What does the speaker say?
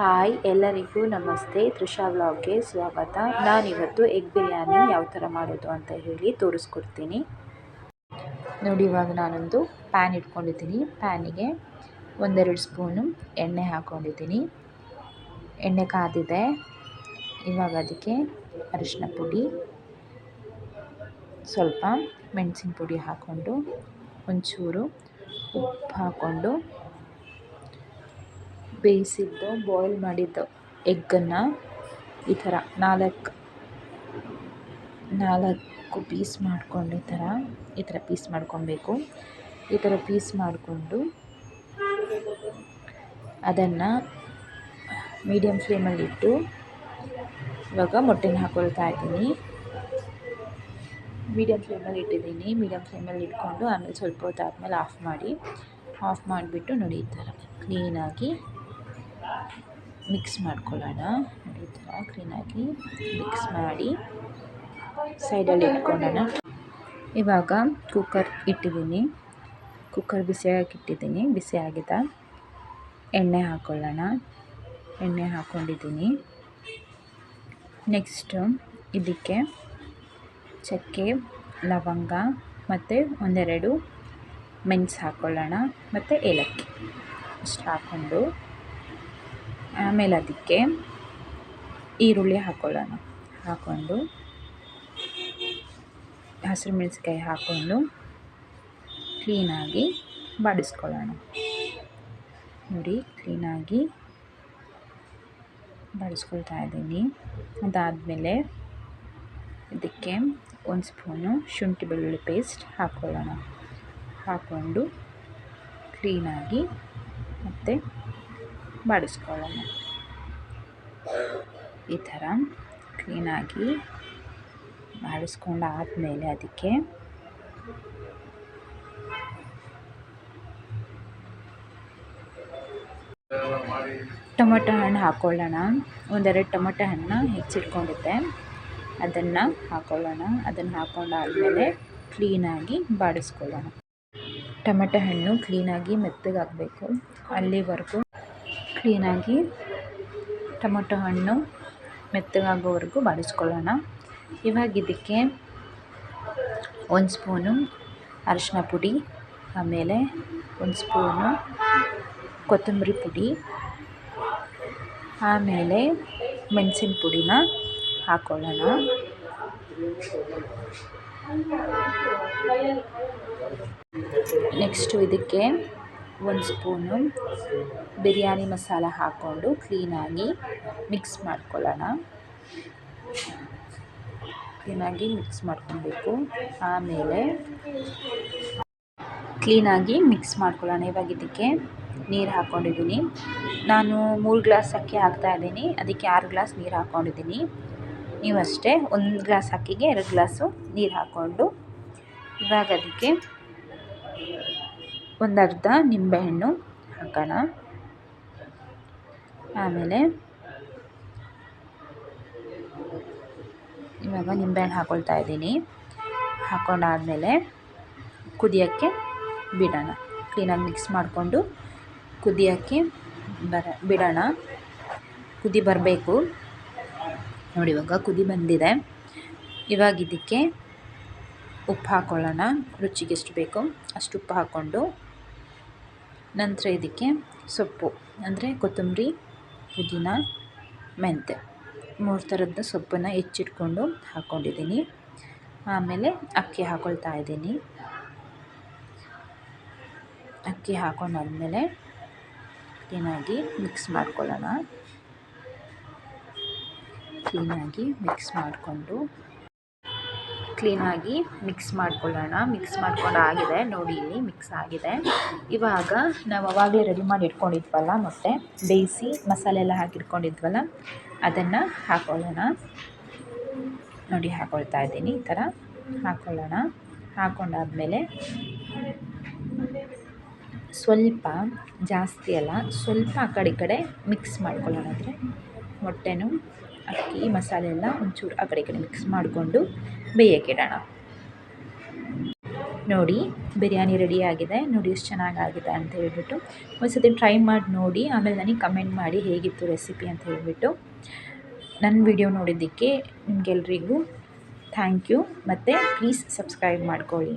Hi ಎಲ್ಲರಿಗೂ ನಮಸ್ತೆ. ತೃಷಾ ವ್ಲಾಗ್ಗೆ ಸ್ವಾಗತ. ನಾನಿವತ್ತು ಎಗ್ ಬಿರಿಯಾನಿ ಯಾವ ಥರ ಮಾಡೋದು ಅಂತ ಹೇಳಿ ತೋರಿಸ್ಕೊಡ್ತೀನಿ ನೋಡಿ. ಇವಾಗ ನಾನೊಂದು ಪ್ಯಾನ್ ಇಟ್ಕೊಂಡಿದ್ದೀನಿ. ಪ್ಯಾನಿಗೆ 1-2 ಸ್ಪೂನು ಎಣ್ಣೆ ಹಾಕ್ಕೊಂಡಿದ್ದೀನಿ. ಎಣ್ಣೆ ಕಾದಿದೆ. ಇವಾಗ ಅದಕ್ಕೆ ಅರಿಶಿನ ಪುಡಿ, ಸ್ವಲ್ಪ ಮೆಣಸಿನ ಪುಡಿ ಹಾಕ್ಕೊಂಡು, ಒಂಚೂರು ಉಪ್ಪು ಹಾಕ್ಕೊಂಡು, ಬೇಯಿಸಿದ್ದು ಬಾಯ್ಲ್ ಮಾಡಿದ್ದು ಎಗ್ಗನ್ನು ಈ ಥರ ನಾಲ್ಕು ಪೀಸ್ ಮಾಡಿಕೊಂಡು ಈ ಥರ ಪೀಸ್ ಮಾಡ್ಕೊಬೇಕು. ಈ ಥರ ಪೀಸ್ ಮಾಡಿಕೊಂಡು ಅದನ್ನು ಮೀಡಿಯಮ್ ಫ್ಲೇಮಲ್ಲಿಟ್ಟು ಇವಾಗ ಮೊಟ್ಟೆನ ಹಾಕ್ಕೊಳ್ತಾ ಇದ್ದೀನಿ. ಮೀಡಿಯಮ್ ಫ್ಲೇಮಲ್ಲಿ ಇಟ್ಟಿದ್ದೀನಿ. ಮೀಡಿಯಮ್ ಫ್ಲೇಮಲ್ಲಿ ಇಟ್ಕೊಂಡು ಆಮೇಲೆ ಸ್ವಲ್ಪ ಹೊತ್ತು ಆದಮೇಲೆ ಆಫ್ ಮಾಡಿಬಿಟ್ಟು ನೋಡಿ ಈ ಥರ ಕ್ಲೀನಾಗಿ ಮಿಕ್ಸ್ ಮಾಡ್ಕೊಳ್ಳೋಣ. ನೋಡಿ ಈ ಥರ ಕ್ಲೀನಾಗಿ ಮಿಕ್ಸ್ ಮಾಡಿ ಸೈಡಲ್ಲಿ ಇಟ್ಕೊಳ್ಳೋಣ. ಇವಾಗ ಕುಕ್ಕರ್ ಇಟ್ಟಿದ್ದೀನಿ. ಕುಕ್ಕರ್ ಬಿಸಿಯಾಗಿಟ್ಟಿದ್ದೀನಿ. ಬಿಸಿಯಾಗಿದೆ. ಎಣ್ಣೆ ಹಾಕ್ಕೊಳ್ಳೋಣ. ಎಣ್ಣೆ ಹಾಕ್ಕೊಂಡಿದ್ದೀನಿ. ನೆಕ್ಸ್ಟು ಇದಕ್ಕೆ ಚಕ್ಕೆ, ಲವಂಗ ಮತ್ತು 1-2 ಮೆಣಸು ಹಾಕ್ಕೊಳ್ಳೋಣ ಮತ್ತು ಏಲಕ್ಕಿ ಇಷ್ಟು ಹಾಕ್ಕೊಂಡು ಆಮೇಲೆ ಅದಕ್ಕೆ ಈರುಳ್ಳಿ ಹಾಕ್ಕೊಂಡು ಹಸಿರು ಮೆಣಸಿನ್ಕಾಯಿ ಹಾಕ್ಕೊಂಡು ಕ್ಲೀನಾಗಿ ಬಾಡಿಸ್ಕೊಳ್ಳೋಣ. ನೋಡಿ ಕ್ಲೀನಾಗಿ ಬಾಡಿಸ್ಕೊಳ್ತಾ ಇದ್ದೀನಿ. ಅದಾದಮೇಲೆ ಇದಕ್ಕೆ 1 ಸ್ಪೂನು ಶುಂಠಿ ಬೆಳ್ಳುಳ್ಳಿ ಪೇಸ್ಟ್ ಹಾಕ್ಕೊಳ್ಳೋಣ. ಹಾಕ್ಕೊಂಡು ಕ್ಲೀನಾಗಿ ಮತ್ತೆ ಬಾಡಿಸ್ಕೊಳ್ಳೋಣ. ಈ ಥರ ಕ್ಲೀನಾಗಿ ಬಾಡಿಸ್ಕೊಂಡಾದಮೇಲೆ ಅದಕ್ಕೆ ಟೊಮೊಟೊ ಹಣ್ಣು ಹಾಕ್ಕೊಳ್ಳೋಣ. 1-2 ಟೊಮೊಟೊ ಹಣ್ಣನ್ನ ಹೆಚ್ಚಿಟ್ಕೊಂಡಿದ್ದೆ, ಅದನ್ನು ಹಾಕ್ಕೊಳ್ಳೋಣ. ಅದನ್ನು ಹಾಕ್ಕೊಂಡಾದಮೇಲೆ ಕ್ಲೀನಾಗಿ ಬಾಡಿಸ್ಕೊಳ್ಳೋಣ. ಟೊಮೆಟೊ ಹಣ್ಣು ಕ್ಲೀನಾಗಿ ಮೆತ್ತಗಾಗಬೇಕು. ಅಲ್ಲಿವರೆಗೂ ಕ್ಲೀನಾಗಿ ಟೊಮೊಟೊ ಹಣ್ಣು ಮೆತ್ತಗಾಗೋವರೆಗೂ ಬಾಡಿಸ್ಕೊಳ್ಳೋಣ. ಇವಾಗ ಇದಕ್ಕೆ 1 ಸ್ಪೂನು ಅರಿಶಿನ ಪುಡಿ, ಆಮೇಲೆ 1 ಸ್ಪೂನು ಕೊತ್ತಂಬರಿ ಪುಡಿ, ಆಮೇಲೆ ಮೆಣಸಿನ ಪುಡಿನ ಹಾಕ್ಕೊಳ್ಳೋಣ. ನೆಕ್ಸ್ಟು ಇದಕ್ಕೆ 1 ಸ್ಪೂನು ಬಿರಿಯಾನಿ ಮಸಾಲ ಹಾಕ್ಕೊಂಡು ಕ್ಲೀನಾಗಿ ಮಿಕ್ಸ್ ಮಾಡ್ಕೊಳ್ಳೋಣ. ಕ್ಲೀನಾಗಿ ಮಿಕ್ಸ್ ಮಾಡ್ಕೊಬೇಕು. ಆಮೇಲೆ ಕ್ಲೀನಾಗಿ ಮಿಕ್ಸ್ ಮಾಡ್ಕೊಳ್ಳೋಣ. ಇವಾಗ ಇದಕ್ಕೆ ನೀರು ಹಾಕ್ಕೊಂಡಿದ್ದೀನಿ. ನಾನು 3 ಗ್ಲಾಸ್ ಅಕ್ಕಿ ಹಾಕ್ತಾಯಿದ್ದೀನಿ. ಅದಕ್ಕೆ 6 ಗ್ಲಾಸ್ ನೀರು ಹಾಕ್ಕೊಂಡಿದ್ದೀನಿ. ನೀವು ಅಷ್ಟೇ 1 ಗ್ಲಾಸ್ ಅಕ್ಕಿಗೆ 2 ಗ್ಲಾಸು ನೀರು ಹಾಕ್ಕೊಂಡು ಇವಾಗ ಅದಕ್ಕೆ ಒಂದು ಅರ್ಧ ನಿಂಬೆಹಣ್ಣು ಹಾಕೋಣ. ಆಮೇಲೆ ಇವಾಗ ನಿಂಬೆಹಣ್ಣು ಹಾಕ್ಕೊಳ್ತಾ ಇದ್ದೀನಿ. ಹಾಕ್ಕೊಂಡಾದಮೇಲೆ ಕುದಿಯೋಕ್ಕೆ ಬಿಡೋಣ. ಕ್ಲೀನಾಗಿ ಮಿಕ್ಸ್ ಮಾಡಿಕೊಂಡು ಕುದಿಯೋಕ್ಕೆ ಬಿಡೋಣ. ಕುದಿ ಬರಬೇಕು. ನೋಡಿ ಇವಾಗ ಕುದಿ ಬಂದಿದೆ. ಇವಾಗ ಇದಕ್ಕೆ ಉಪ್ಪು ಹಾಕ್ಕೊಳ್ಳೋಣ. ರುಚಿಗೆ ಎಷ್ಟು ಬೇಕೋ ಅಷ್ಟು ಉಪ್ಪು ಹಾಕ್ಕೊಂಡು ನಂತರ ಇದಕ್ಕೆ ಸೊಪ್ಪು ಅಂದರೆ ಕೊತ್ತಂಬರಿ, ಪುದೀನ, ಮೆಂತ್ಯ 3 ಥರದ ಸೊಪ್ಪನ್ನು ಹೆಚ್ಚಿಟ್ಕೊಂಡು ಹಾಕ್ಕೊಂಡಿದ್ದೀನಿ. ಆಮೇಲೆ ಅಕ್ಕಿ ಹಾಕ್ಕೊಳ್ತಾ ಇದ್ದೀನಿ. ಅಕ್ಕಿ ಹಾಕ್ಕೊಂಡಾದ್ಮೇಲೆ ಕ್ಲೀನಾಗಿ ಮಿಕ್ಸ್ ಮಾಡ್ಕೊಳ್ಳೋಣ. ಕ್ಲೀನಾಗಿ ಮಿಕ್ಸ್ ಮಾಡ್ಕೊಂಡು ಆಗಿದೆ. ನೋಡಿ ಇಲ್ಲಿ ಮಿಕ್ಸ್ ಆಗಿದೆ. ಇವಾಗ ನಾವು ಆವಾಗಲೇ ರೆಡಿ ಮಾಡಿ ಇಟ್ಕೊಂಡಿದ್ವಲ್ಲ ಮೊಟ್ಟೆ ಬೇಯಿಸಿ ಮಸಾಲೆ ಎಲ್ಲ ಹಾಕಿಟ್ಕೊಂಡಿದ್ವಲ್ಲ ಅದನ್ನು ಹಾಕ್ಕೊಳ್ಳೋಣ. ನೋಡಿ ಹಾಕ್ಕೊಳ್ತಾ ಇದ್ದೀನಿ. ಈ ಥರ ಹಾಕ್ಕೊಳ್ಳೋಣ. ಹಾಕ್ಕೊಂಡಾದ್ಮೇಲೆ ಸ್ವಲ್ಪ ಜಾಸ್ತಿ ಅಲ್ಲ, ಸ್ವಲ್ಪ ಆ ಕಡೆ ಈ ಕಡೆ ಮಿಕ್ಸ್ ಮಾಡ್ಕೊಳ್ಳೋಣ. ಅಂದರೆ ಮೊಟ್ಟೆನೂ ಅಕ್ಕಿ ಮಸಾಲೆ ಎಲ್ಲ ಒಂಚೂರು ಆ ಕಡೆ ಈ ಕಡೆ ಮಿಕ್ಸ್ ಮಾಡಿಕೊಂಡು ಬೇಯಕ್ಕಿಡೋಣ. ನೋಡಿ ಬಿರಿಯಾನಿ ರೆಡಿ ಆಗಿದೆ. ನೋಡಿ ಎಷ್ಟು ಚೆನ್ನಾಗಾಗಿದೆ ಅಂತ ಹೇಳ್ಬಿಟ್ಟು ಒಂದ್ಸತಿ ಟ್ರೈ ಮಾಡಿ ನೋಡಿ, ಆಮೇಲೆ ನನಗೆ ಕಮೆಂಟ್ ಮಾಡಿ ಹೇಗಿತ್ತು ರೆಸಿಪಿ ಅಂತ ಹೇಳಿಬಿಟ್ಟು. ನನ್ನ ವಿಡಿಯೋ ನೋಡಿದ್ದಕ್ಕೆ ನಿಮಗೆಲ್ರಿಗೂ ಥ್ಯಾಂಕ್ ಯು. ಮತ್ತು ಪ್ಲೀಸ್ ಸಬ್ಸ್ಕ್ರೈಬ್ ಮಾಡ್ಕೊಳ್ಳಿ.